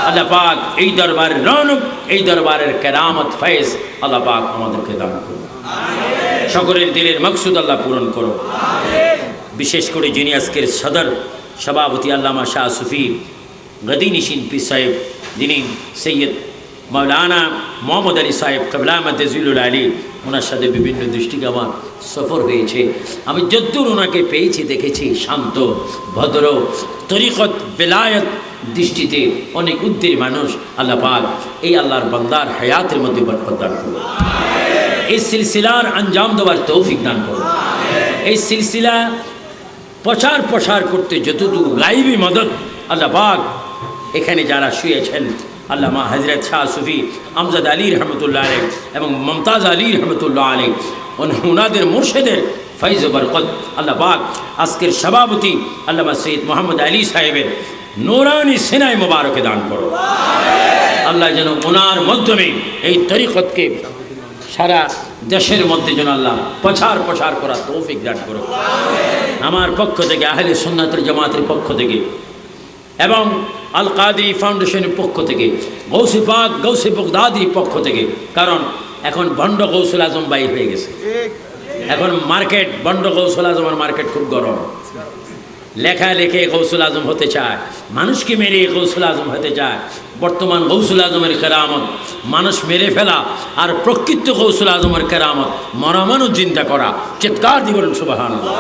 আল্লাহ পাক এই দরবারের রৌনক, এই দরবারের কেরামত ফয়েজ আল্লাহ পাক আমাদেরকে দান করুন। সকলের দিলের মকসুদ আল্লাহ পূরণ করো। বিশেষ করে যিনি আজকের সদর সভাপতি আল্লামা শাহ সুফি গদিনিশিন পীর সাহেব, যিনি সৈয়দ মৌলানা মোহাম্মদ আলী সাহেব কবলা মদজুল আলী, ওনার সাথে বিভিন্ন দৃষ্টিকে আমার সফর হয়েছে। আমি যদ্দূর ওনাকে পেয়েছি দেখেছি শান্ত, ভদ্র, তরিকত বেলায়ত দৃষ্টিতে অনেক উদ্দের মানুষ। আল্লাহ পাক এই আল্লাহর বান্দার হায়াতের মধ্যে বরকত দান করুন। এই সিলসিলার আঞ্জাম দেওয়ার তৌফিক দান করুন। এই সিলসিলা প্রচার করতে যতটুকু গাইবী মদত আল্লাহ পাক এখানে যারা শুয়েছেন, আল্লামা হযরত শাহ সুফি আমজাদ আলী রহমতুল্লাহ আলাইহ এবং মমতাজ আলী রহমতুল্লাহ আলাইহ, ওনাদের মুর্শিদের ফৈজ বরকত আল্লাহ পাক আজকের সভাপতি আল্লামা সৈয়দ মোহাম্মদ আলী সাহেবের নূরানি সিনায় মুবারকে দান করো। আল্লাহ যেন ওনার মাধ্যমে এই তরিকতকে সারা দেশের মধ্যে যেন আল্লাহ প্রচার করার তৌফিক দান করো। আমার পক্ষ থেকে, আহলে সুন্নাতুল জামাতের পক্ষ থেকে এবং আল কাদরি ফাউন্ডেশনের পক্ষ থেকে, গৌসে পাক গৌসে বগদাদির পক্ষ থেকে, কারণ এখন ভণ্ড গৌসুল আজম বাইর হয়ে গেছে। এখন মার্কেট, ভণ্ড গৌসুল আজমের মার্কেট খুব গরম। লেখে গৌসুল আজম হতে চায়, মানুষকে মেরে গৌসুল আজম হতে চায়। বর্তমান গৌসুল আজমের কেরামত মানুষ মেরে ফেলা, আর প্রকৃত গৌসুল আজমের কেরামত মরা মানুষ চিন্তা করা। চিৎকার দি বলেন সুবহানাল্লাহ।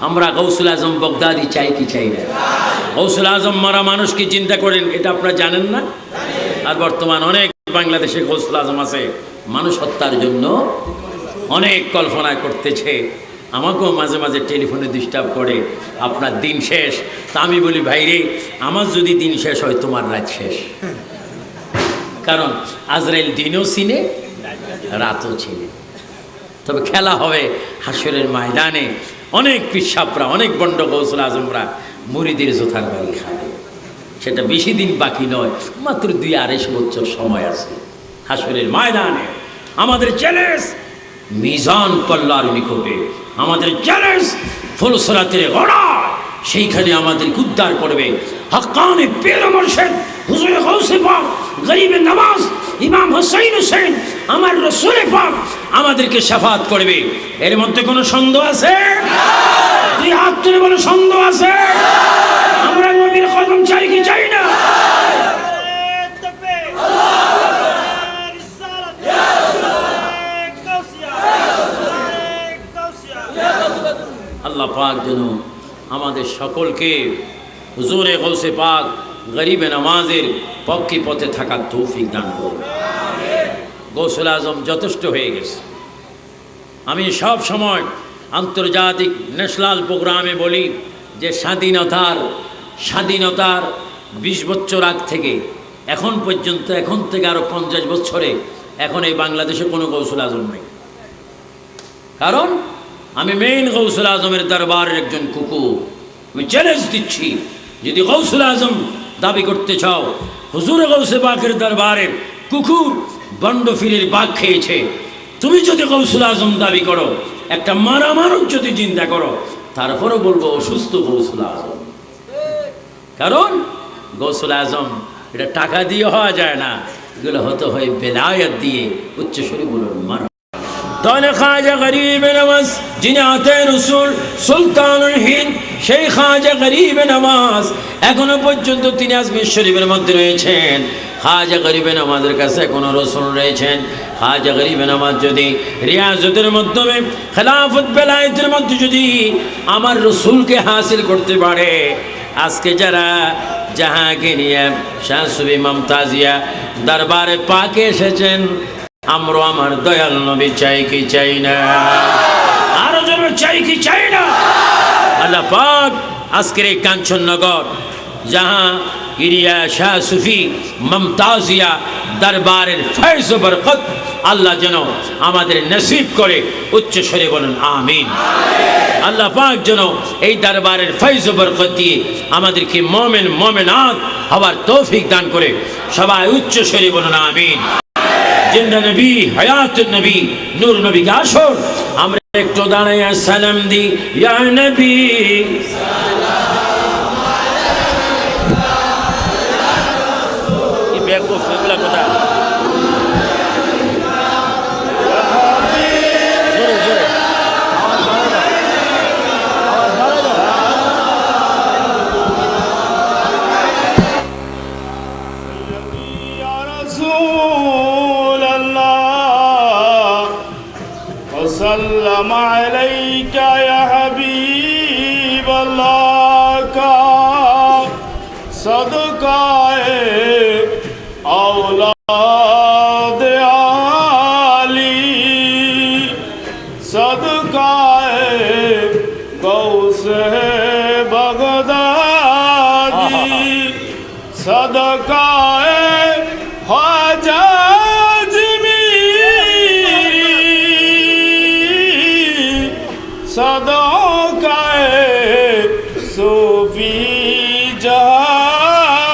আমরা গৌসুল আজম বগদাদি চাই কি চাই না? গৌসুল আজম মরা মানুষকে চিন্তা করেন, এটা আপনারা জানেন না? আর বর্তমান অনেক বাংলাদেশে গৌসুল আজম আছে মানুষ হত্যার জন্য অনেক কল্পনা করতেছে। আমাকেও মাঝে মাঝে টেলিফোনে ডিস্টার্ব করে, আপনার দিন শেষ। তা আমি বলি, ভাইরে আমার যদি দিন শেষ হয় তোমার রাত শেষ। কারণ আজরাইল দিনও চিনে, রাতও চিনে। তবে খেলা হবে হাসরের ময়দানে। অনেক পিসাবরা, অনেক বন্ড গৌসুল আজমরা মুরিদের জোথার বাড়ি খাবে। সেটা বেশি দিন বাকি নয়, মাত্র 2-2.5 বছর সময় আছে। হাসরের ময়দানে আমাদের চ্যালেঞ্জ মিজান পল্লার নিকটে, আমাদের চ্যালেঞ্জ ফুলসরাতের গড়া, সেইখানে আমাদের উদ্ধার করবে হক্কানি পীর মুর্শিদ হুজুর গৌসে পাক গরিবে নওয়াজ ইমাম হুসাইন হোসেন আমার রাসূল পাক আমাদেরকে শাফাত করবে। এর মধ্যে কোনো সন্দেহ আছে? দুই হাত তুলে বলো, সন্দেহ আছে? আমরা নবীর কদম চাই কি চাই না? আল্লাহ পাক যেন আমাদের সকলকে হুজুরে গৌসে পাক গরিবে নামাজের পক্ষে পথে থাকার তৌফিক দান করুন। গৌসুল আজম যথেষ্ট হয়ে গেছে। আমি সব সময় আন্তর্জাতিক ন্যাশনাল প্রোগ্রামে বলি যে স্বাধীনতার 20 বছর আগ থেকে এখন পর্যন্ত, এখন থেকে আরও 50 বছরে এখন এই বাংলাদেশে কোনো গৌসুল আজম নেই। কারণ আমি মেইন গৌসুল আজমের দরবারের একজন কুকুর। আমি চ্যালেঞ্জ দিচ্ছি, যদি গৌসুল আজম দাবি করতে চাও, হুজুরে গৌসে পাকের দরবারের কুকুর বন্ড ফিরের বাঘ খেয়েছে, তুমি যদি গৌসুল আজম দাবি করো, একটা মারা মানুষ যদি চিন্তা করো, তারপরও বলবো অসুস্থ গৌসুল আজম। কারণ গৌসুল আজম এটা টাকা দিয়ে হওয়া যায় না, এগুলো হতে হয় বেলায়েত দিয়ে। উচ্চস্বরে বলুন মার। তাহলে খাজা গরিব নওয়াজ যিনি আতে রসুল সুলতানুল হিন্দ, সেই খাজা গরিব নওয়াজ এখনো পর্যন্ত তিনি আজমির শরীফের মধ্যে রয়েছেন। খাজা গরিব নওয়াজের কাছে এখনো রসুল রয়েছেন। খাজা গরিব নওয়াজ যদি রিয়াজতের মাধ্যমে, খেলাফত বেলায়েতের মধ্যে যদি আমার রসুলকে হাসিল করতে পারে, আজকে যারা জাহাকে নিয়ে শাহ সুফি মমতাজিয়া দরবারে পাকে এসেছেন, আমরা আমার দয়াল নবী চাই কি চাই না? আরো জন্য চাই কি চাই না? আল্লাহ পাক আজকের এই কাঞ্চননগর জাহাঙ্গীরিয়া শাহ সুফি মমতাজিয়া দরবারের ফয়জ ও বরকত আল্লাহ যেন আমাদের নসিব করে। উচ্চ স্বরে বলুন আমিন। আল্লাহ পাক যেন এই দরবারের ফয়জ ও বরকত দিয়ে আমাদেরকে মুমিন মুমিনাত হওয়ার তৌফিক দান করে। সবাই উচ্চ স্বরে বলুন আমিন। জিন্দা নবী, হায়াতুন নবী, নূর নবীকে আসুন আমরা একটু দাঁড়াইয়া সালাম দিই। ইয়া নবী সালাম ব্যাগ বক্স এগুলা কথা জোরে জোরে وسلم عليك يا حبيب الله کا صدقہ اولاد علی صدقہ غوث بغدادی صدقہ خواجہ صدقائے صوفی جہانگیری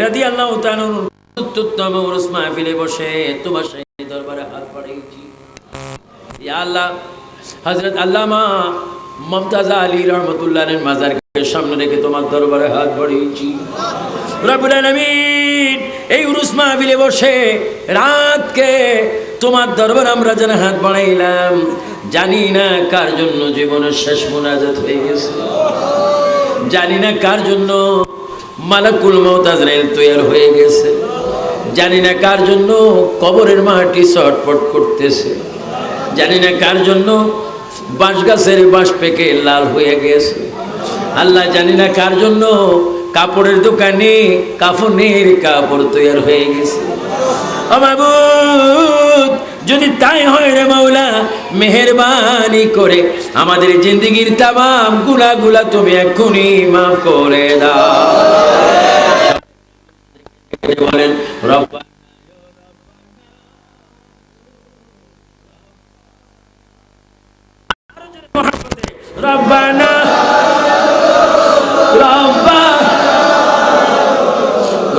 রাদিয়াল্লাহু তাআলা উত্তম উরুস মাহফিলে বসে তোমার সামনে দরবারে হাত বাড়িয়েছি ইয়া আল্লাহ হযরত আল্লামা মুমতাজ আলী রহমাতুল্লাহের মাজারকে সামনে রেখে তোমার দরবারে হাত বাড়িয়েছি রব্বুল আলামিন এই উরুস মাহফিলে বসে রাতকে তোমার দরবারে আমরা যেন হাত বাড়াইলাম জানি না কার জন্য জীবনের শেষ মুনাজাত হয়ে গেছে জানি না কার জন্য মালাকুল মউত আজরাইল তৈয়ার হয়ে গেছে জানি না কার জন্য কবরের মাটি ছটফট করতেছে জানি না কার জন্য বাঁশ গাছের বাঁশ পেকে লাল হয়ে গেছে আল্লাহ জানি না কার জন্য কাপড়ের দোকানে কাফনের কাপড় তৈয়ার হয়ে গেছে ও মাবুদ যদি তাই হয় রে মাওলা মেহেরবানি করে আমাদের জিন্দেগীর তামাম গুনাহগুলো তুমি এক্ষুনি মাফ করে দাও বলেন রব্বা রব্বানা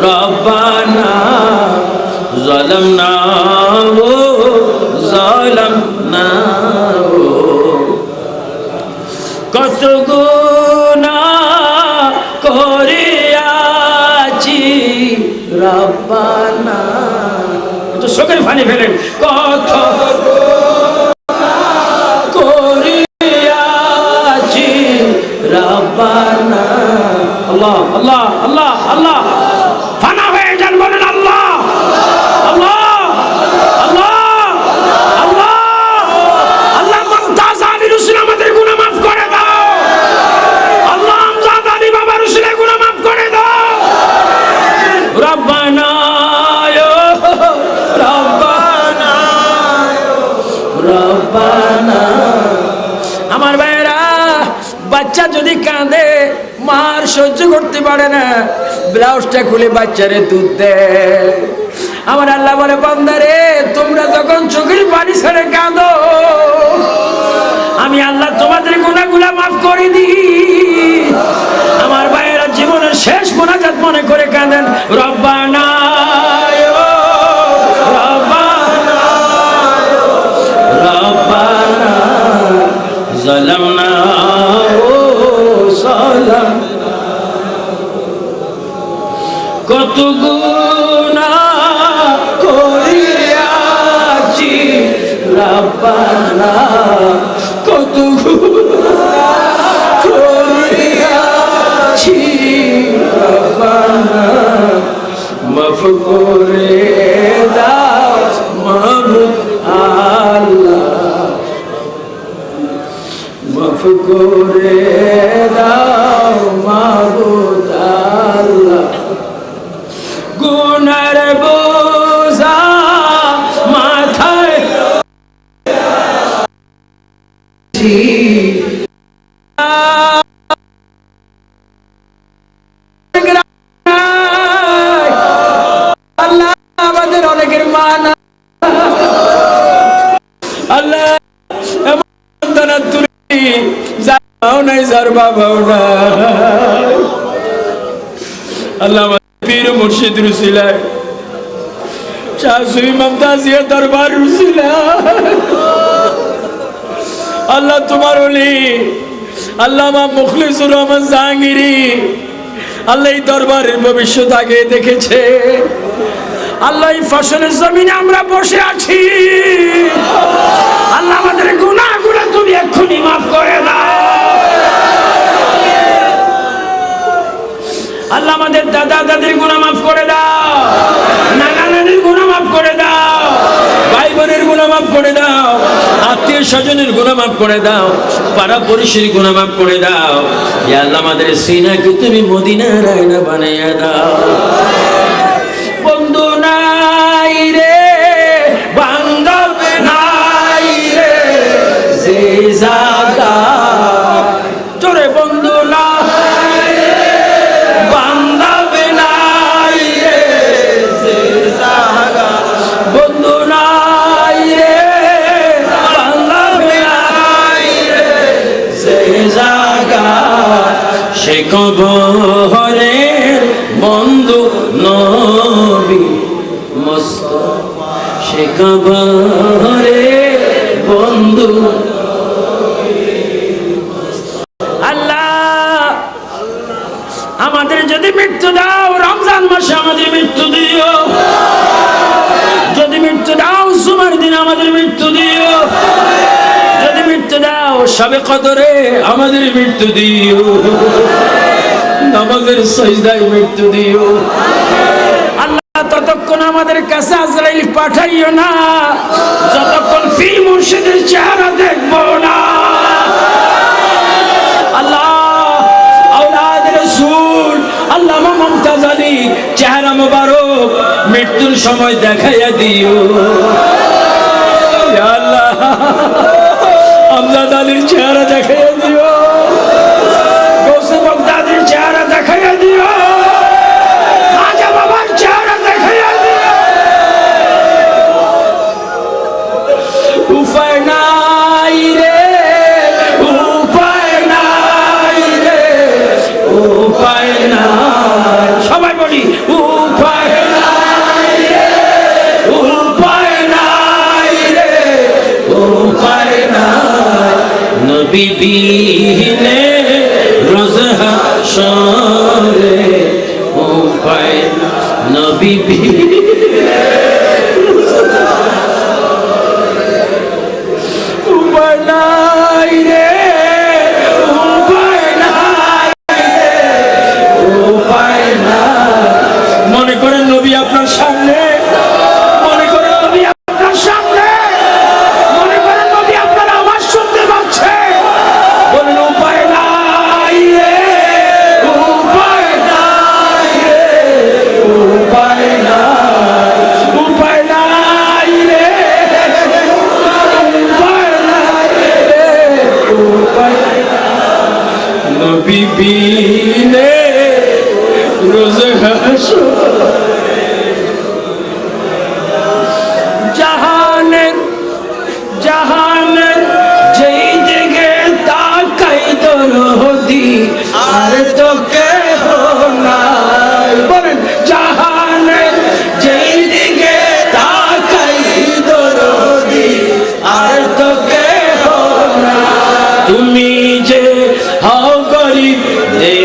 রব্বানা ظلمنا ظلمنا কত গুনাহ করিয়াছি রব্বানা তো চোখের পানি ফেলেন কত করিয়াছি রব্বানা আল্লাহ আল্লাহ আল্লাহ আল্লাহ ফানা হয়ে যান বলেন আল্লাহ আল্লাহ আল্লাহ আল্লাহ আল্লাহ মুমতাজ আলী রসুল আমাদের গুনাহ মাফ করে দাও আল্লাহ আমজাদ আলী বাবা রসুলের গুনাহ মাফ করে দাও রব্বানা রব্বানা রব্বানা আমার ভাইরা বাচ্চা যদি কাঁদে মার সহ্য করতে পারে না ব্লাউজটা খুলে বাচ্চারে দুধ দেয় আমার আল্লাহ বলে বান্দারে তোমরা যখন চোখের পানি ছেড়ে কাঁদো আমি আল্লাহ তোমাদের গুনাহগুলো মাফ করে দিই আমার ভাইয়েরা জীবনের শেষ মোনাজাত মনে করে কাঁদেন রব্বানা করে দাও মাবুদ আল্লাহ, মাফ করে দাও মাবুদ আল্লাহ। গুনার বোঝা মাথায় আল্লাহ আমাদের অনেকের মা না আল্লাহ যাও নাই যার বাবাও না আল্লাহ পীর মুর্শিদ রুসিলায় শাহ সুফি মমতাজিয়া দরবার রুসিলায় আল্লাহ তোমার ওলি আল্লামা মুখলিসুর রহমান জাহাঙ্গীরি আল্লাহ এই দরবারের ভবিষ্যৎ আগে দেখেছে। আল্লাহ এই ফসলের জমিনে আমরা বসে আছি, আল্লাহ আমাদের গুনাহগুলো তুমি এক্ষুনি মাফ করে দাও। আল্লাহ আমাদের দাদা দাদির গুনাহ মাফ করে দাও, নানা নানির গুনাহ মাফ করে দাও, ভাই বোনের গুনাহ মাফ করে দাও, আত্মীয় স্বজনের গুনাহ মাফ করে দাও, পাড়া পড়শির গুনাহ মাফ করে দাও। ইয়া আল্লাহ আমাদের সিনাকে তুমি মদিনার আয়না বানাইয়া দাও। বন্ধু নাই রে বান্ধব নাই রে যে জায়গা তোরে বন্ধু নাই রে বান্ধব নাই রে যে জায়গা বন্ধু নাই রে বান্ধব নাই রে যে জায়গা সে কবরের বন্ধু নবী মুস্তাফা সে কবরের বন্ধু। আল্লাহ আমাদের যদি মৃত্যু দাও রমজান মাসে আমাদের মৃত্যু দিও, যদি মৃত্যু দাও জুমার দিন আমাদের মৃত্যু দিও, যদি মৃত্যু দাও শবে কদরে আমাদের মৃত্যু দিও, নামাজের সাজদায় মৃত্যু দিও। আল্লাহ ততক্ষণ আমাদের কাছে আজরাইল পাঠাইও না যতক্ষণ পীর মুর্শিদের চেহারা দেখবো না। আল্লাহ আওলাদ রাসূল আল্লামা মুমতাজ আলী চেহারা মোবারক মৃত্যুর সময় দেখাইয়া দিও। ইয়া আল্লাহ আমজাদ আলীর চেহারা দেখাইয়া দিও, গৌসে বাগদাদির চেহারা দেখাইয়া দিও, খাজা বাবার চেহারা দেখাইয়া দিও। উপায় নাই রে উপায় নাই রে উপায় নাই, সবাই বলি উপায় নাই রে উপায় নাই রে উপায় নাই। নবী বিহীনে রোজ হাশরে উপায় নবী বিহীনে উপায় নাই রে উপায় নাই রে উপায় নাই। মনে করেন নবী আপনার সামনে, মনে করেন নবী আপনার সামনে, মনে করেন নবী আপনার আওয়াজ শুনতে পাচ্ছে, বলেন উপায় নাই রে উপায় নাই রে উপায় নাই উপায় নাই রে উপায় নাই রে উপায় নবী বিনে রোজ হাশরে জাহানের জাহানের যেই দিকে তাকাই দরদি আর তো কেহ নাই, বলেন জাহানের যেই দিকে তাকাই দরদি আর তো কেহ নাই। তুমি যে হও গরিব দে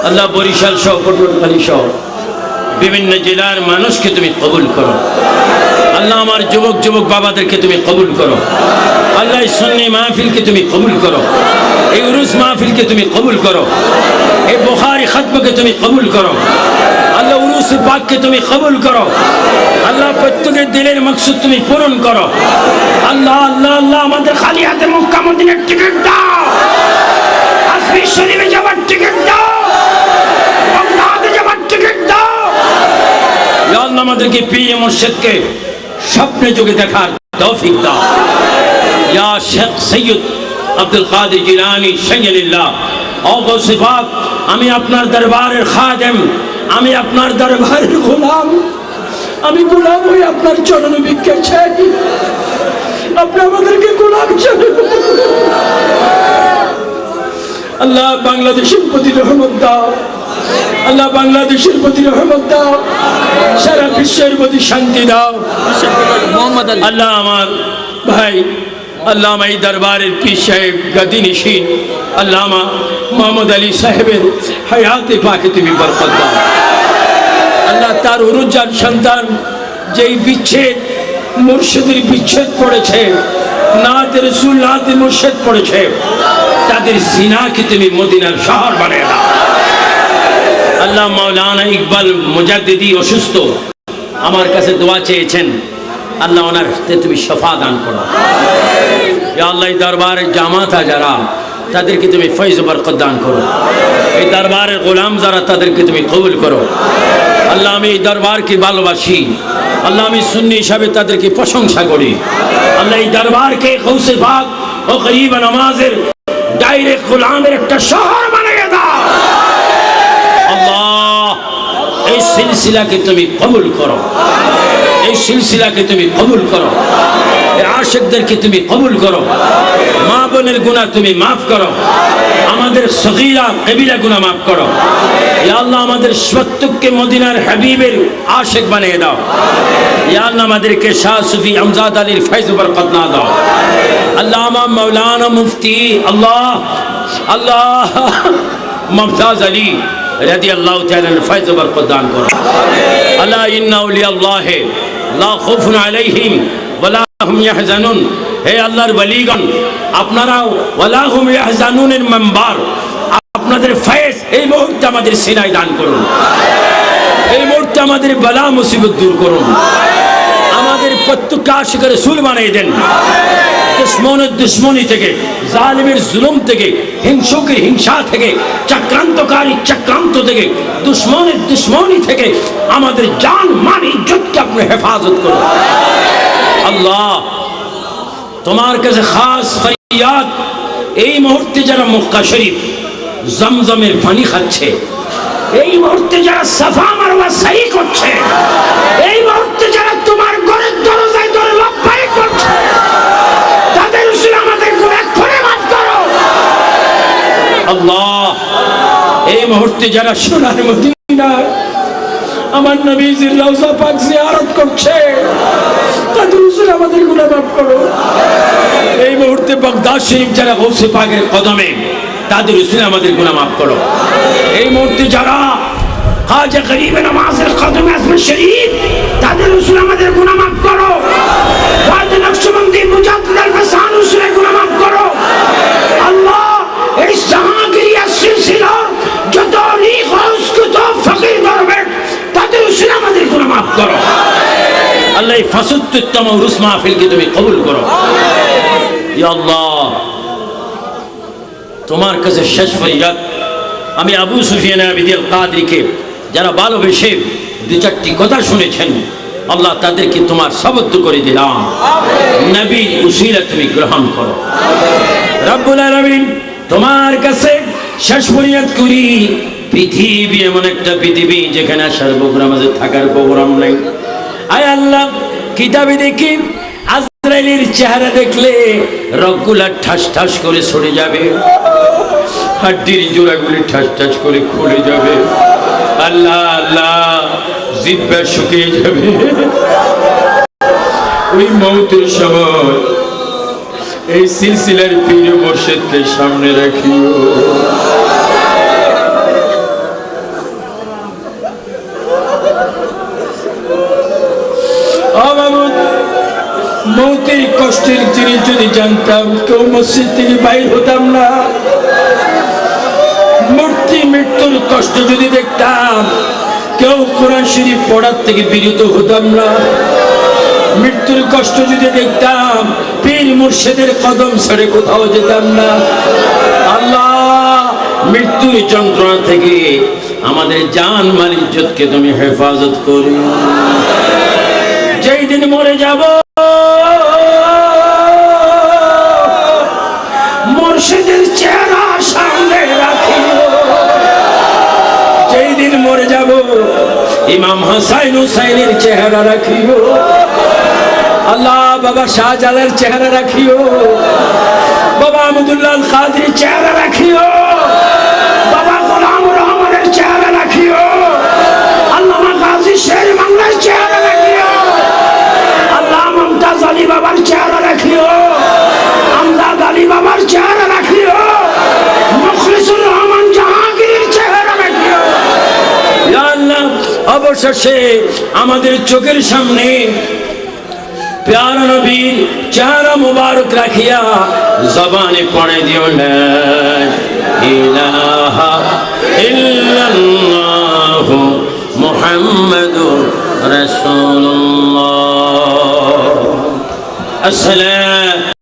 আল্লাহ বরিশাল সহ পটুয়াখালী সহ বিভিন্ন জেলার মানুষকে তুমি কবুল করো। আল্লাহ আমার যুবক যুবক বাবাদেরকে তুমি কবুল করো। আল্লাহ এই সুন্নি মাহফিলকে তুমি কবুল করো, এই উরুস মাহফিলকে তুমি কবুল করো, এই বুখারী খাতমকে তুমি কবুল করো। আল্লাহ উরুস পাককে তুমি কবুল করো। আল্লাহ প্রত্যেকের দিলের মাকসুদ তুমি পূরণ করো। আল্লাহ আল্লাহ আল্লাহ আমাদের খালি হাতে মক্কা মদিনার টিকিট দাও, কাশ্মীর শরীফে যাবার টিকিট দাও, বাগদাদে যাবার টিকিট দাও। ইয়া আল্লাহ আমাদেরকে পীর মুর্শিদকে স্বপ্নে যোগে দেখার তৌফিক দাও। ইয়া শেখ সৈয়দ আব্দুল কাদের জিলানী শাইয়্যিল্লাহ ও গৌসে পাক, আমি আপনার দরবারের খাদেম, আমি আপনার দরবারের গোলাম, আমি গোলাম হই আপনার চরণে ভিক্ষা চাই। আপনি আমাদেরকে গোলাম চাই। আল্লাহ বাংলাদেশের প্রতি রহমত দাও, আল্লাহ বাংলাদেশের প্রতি রহমত দাও, সারা বিশ্বের প্রতি শান্তি দাও। আল্লাহ আমার ভাই আল্লামা এই দরবারের পীর সাহেব গাদিনিশীন আল্লামা মোহাম্মদ আলী সাহেবের হায়াতে পাকে তুমি বরকত দাও। আল্লাহ তার উরুজান সন্তান যেই বিচ্ছেদ মুর্শিদের বিচ্ছেদ পড়েছে, নাতে রাসূল নাতে মুর্শিদ পড়েছে, তাদের সিনাকে তুমি মদিনার শহর বানিয়ে দাও। আল্লাহ মাওলানা ইকবাল মুজাদ্দিদি অসুস্থ, আমার কাছে দোয়া চেয়েছেন, আল্লাহ ওনার তুমি শফা দান করো। ইয়া আল্লাহ এই দরবারের জামাতা যারা, তাদেরকে তুমি ফয়জ বরকত দান করো। এই দরবারের গোলাম যারা, তাদেরকে তুমি কবুল করো। আল্লাহ আমি এই দরবারকে ভালোবাসি, আল্লাহ আমি সুন্নি হিসাবে তাদেরকে প্রশংসা করি। আল্লাহ এই দরবারকে গৌসে পাক ও গরিব নামাজের ডাইরেক্ট গোলামের একটা শহর বানিয়ে দাও। আল্লাহ এই সিলসিলাকে তুমি কবুল করো, এই সিলসিলাকে তুমি কবুল করো, এই আশিকদেরকে তুমি কবুল করো। মা বোনের গুনাহ তুমি মাফ করো, আমাদের সগীরা কবিরা গুনাহ মাফ করো। ইয়া আল্লাহ আমাদের প্রত্যেককে মদিনার হাবিবের আশিক বানিয়ে দাও। ইয়া আল্লাহ আমাদেরকে শাহ সুফি আমজাদ আলীর ফয়জ বরকত না দাও। আল্লামা মাওলানা মুফতি আল্লাহ আল্লাহ মুমতাজ আলী রাদিয়াল্লাহু তাআলা ফয়জ বরকত দান করো। আল্লাহ ইন্না আউলিয়া আল্লাহ লা খাউফুন আলাইহিম ওয়ালা হুম ইয়াহজানুন। হে আল্লাহর ওয়ালিগণ, আপনারাও ওয়ালা হুম ইয়াহজানুনের মেম্বার, আপনাদের ফয়েজ এই মুহূর্তে আমাদের সিনায় দান করুন। এই মুহূর্তে আমাদের বালা মুসিবত দূর করুন। আমাদের প্রত্যেককে আশিক রাসূল বানিয়ে দেন। দুশ্মনের দুশ্মনী থেকে, জালিমের জুলুম থেকে, হিংসুকের হিংসা থেকে, চক্রান্তকারী চক্রান্ত থেকে, দুশ্মনের দুশ্মনী থেকে আমাদের জান মান ইজ্জতকে আপনি হেফাজত করুন। আল্লাহ তোমার কাছে খাস ফরিয়াদ, এই মুহূর্তে যারা মক্কা শরীফ জমজমের পানি খাচ্ছে, এই মুহূর্তে যারা সাফা মারওয়া সাই করছে, এই মুহূর্তে যারা তোমার ঘরের দরজায় ধরে লব্বাইক করছে, তাদের উসিলা আমাদের গুনাহ করে মাফ করো। আল্লাহ এই মুহূর্তে যারা সোনার মদিনায় আমার নবীজির রওজা পাক জিয়ারত করছে, তাদের উসিলা আমাদের গুনাহ মাফ করো। এই মুহূর্তে বাগদাদ শরীফ যারা গৌসে পাকের কদমে, তাদের উসিলা আমাদের গুনাহ মাফ করো। এই মুহূর্তে যারা খাজা গরিব নামাজের কদমে আজমির শরীফ, তাদের উসিলা আমাদের গুনাহ মাফ করো। খাজা নকশবন্দি মুজাদ্দিদ আল-হাসান উসিলা গুনাহ মাফ করো। আল্লাহ এই জাহাঙ্গীরিয়া সিলসিলা যত অলি গৌস কুতুব ফকির দরবেশ, তাদের উসিলা আমাদের গুনাহ মাফ করো। আল্লাহ এই ফাসুত্তম উরুস মাহফিলকে তুমি কবুল করো। ইয়া আল্লাহ তোমার কাছে শেষ ফরিয়াদ, আমি আবু সুফিয়ান আবিদুল কাদরিকে যারা ভালোবেসে দু চারটি কথা শুনেছেন, আল্লাহ তাদেরকে তোমার সবদ্ধ করে দিলাম। নবীর উসিলা তুমি গ্রহণ করো। রব্বুল আলামিন তোমার কাছে শেষ ফরিয়াদ করি, পৃথিবী এমন একটা পৃথিবী যেখানে আসার প্রোগ্রাম আছে, থাকার প্রোগ্রাম নাই। আয় আল্লাহ কিতাবে দেখি আজরাইলের চেহারা দেখলে রগগুলা ঠাস ঠাস করে সরে যাবে, হাড্ডির জোড়াগুলি ঠাস ঠাস করে খুলে যাবে। আল্লাহ আল্লাহ জিহ্বা শুকিয়ে যাবে। ওই মৌতের সময় এই সিলসিলার পীর মুর্শিদকে সামনে রাখিও। কষ্টের জিনিস যদি জানতাম কেউ মসজিদ থেকে বাইর হতাম না। মৃত্যুর কষ্ট যদি দেখতাম কেউ কোরআন শরীফ পড়ার থেকে বিরত হতাম না। মৃত্যুর কষ্ট যদি দেখতাম পীর মুর্শিদের কদম ছেড়ে কোথাও যেতাম না। আল্লাহ, মৃত্যুর যন্ত্রণা থেকে আমাদের জান মাল ইজ্জতকে তুমি হেফাজত করো। যেই দিন মরে যাব মুর্শিদের চেহারা সামনে রাখিও। যেই দিন মরে যাব ইমাম হাসান হুসাইনের চেহারা রাখিও। আল্লাহ, বাবা শাহজালালের চেহারা রাখিও, বাবা আহমদুল্লাহ কাদের চেহারা রাখিও, বাবা গোলাম রহমানের চেহারা রাখিও, আল্লামা গাজী শের বাংলার চেহারা রাখিও, আল্লাহ মুমতাজ আলী বাবার চেহারা রাখিও, আমজাদ আলী বাবার চেহারা রাখিও, মুখলিসুর রহমান জাহাঙ্গীরের চেহারা রাখিও। ইয়া আল্লাহ, অবশেষে আমাদের চোখের সামনে প্যারা নবীর চেহারা মুবারক রাখিয়া জবানে পড়ে দিও লা ইলাহা ইল্লাল্লাহ মুহাম্মাদুর রাসূলুল্লাহ। আসসালামু